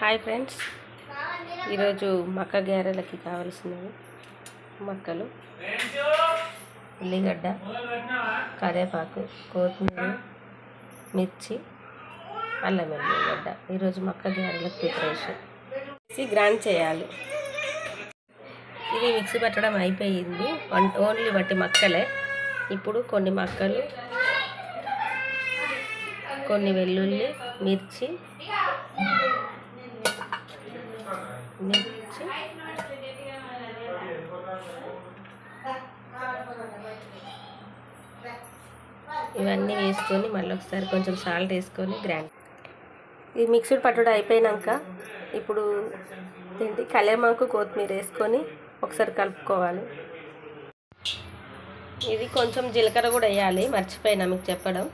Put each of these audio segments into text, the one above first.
Hi friends, ఈరోజు మక్క గారెలకి కావలసినవి మక్కలు, ఉల్లిగడ్డ, కరివేపాకు, కొత్తిమీర, మిర్చి, అల్లం వెల్లిగడ్డ. ఈరోజు మక్క గారెలకు ప్రిపరేషన్ గ్రైండ్ చేయాలి. ఇవి మిక్సీ పట్టడం అయిపోయింది. ఓన్లీ వట్టి మక్కలే. ఇప్పుడు కొన్ని మక్కలు, కొన్ని వెల్లుల్లి, మిర్చి ఇవన్నీ వేసుకొని మళ్ళీ ఒకసారి కొంచెం సాల్ట్ వేసుకొని గ్రైండ్. ఈ మిక్సీ పట్టుడు అయిపోయాక ఇప్పుడు కలేమాకు, కొత్తిమీర వేసుకొని ఒకసారి కలుపుకోవాలి. ఇది కొంచెం జీలకర్ర కూడా వేయాలి, మర్చిపోయినా మీకు చెప్పడం.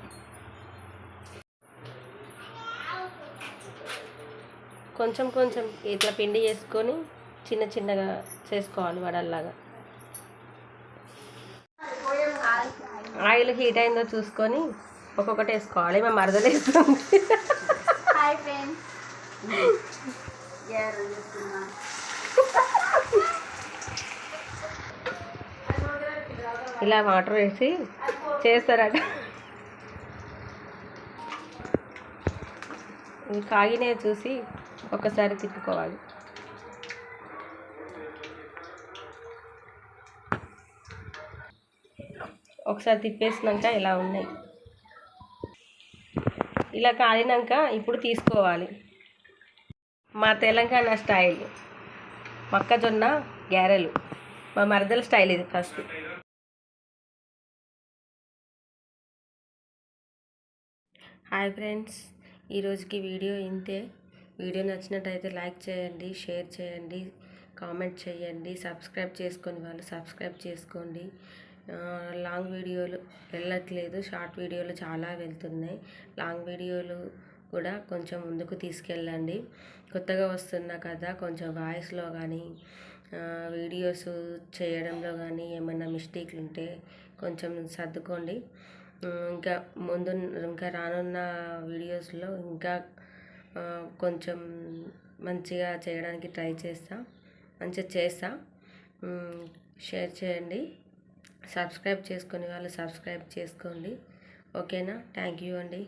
కొంచెం కొంచెం ఇట్లా పిండి వేసుకొని చిన్న చిన్నగా చేసుకోవాలి వడల్లాగా. ఆయిల్ హీట్ అయిందో చూసుకొని ఒక్కొక్కటి వేసుకోవాలి. మేము మరదలు వేస్తుంది. ఇలా వాటర్ వేసి చేస్తారట. ఇవి కాగినే చూసి ఒకసారి తిప్పుకోవాలి. ఒకసారి తిప్పేసినాక ఇలా ఉన్నాయి. ఇలా కాలినాక ఇప్పుడు తీసుకోవాలి. మా తెలంగాణ స్టైల్ మొక్కజొన్న గారెలు, మా మరదల స్టైల్ ఇది. ఫస్ట్ హాయ్ ఫ్రెండ్స్, ఈరోజుకి వీడియో ఇంతే. వీడియో నచ్చినట్టయితే లైక్ చేయండి, షేర్ చేయండి, కామెంట్ చేయండి. సబ్స్క్రైబ్ చేసుకొని వాళ్ళు సబ్స్క్రైబ్ చేసుకోండి. లాంగ్ వీడియోలు వెళ్ళట్లేదు, షార్ట్ వీడియోలు చాలా వెళ్తున్నాయి. లాంగ్ వీడియోలు కూడా కొంచెం ముందుకు తీసుకెళ్ళండి. కొత్తగా వస్తున్నా కదా, కొంచెం వాయిస్లో కానీ వీడియోస్ చేయడంలో కానీ ఏమైనా మిస్టేక్లు ఉంటే కొంచెం సర్దుకోండి. ఇంకా రానున్న వీడియోస్లో ఇంకా కొంచెం మంచిగా చేయడానికి ట్రై చేస్తా. షేర్ చేయండి. సబ్స్క్రైబ్ చేసుకునే వాళ్ళు సబ్స్క్రైబ్ చేసుకోండి. ఓకేనా? థ్యాంక్ యూ అండి.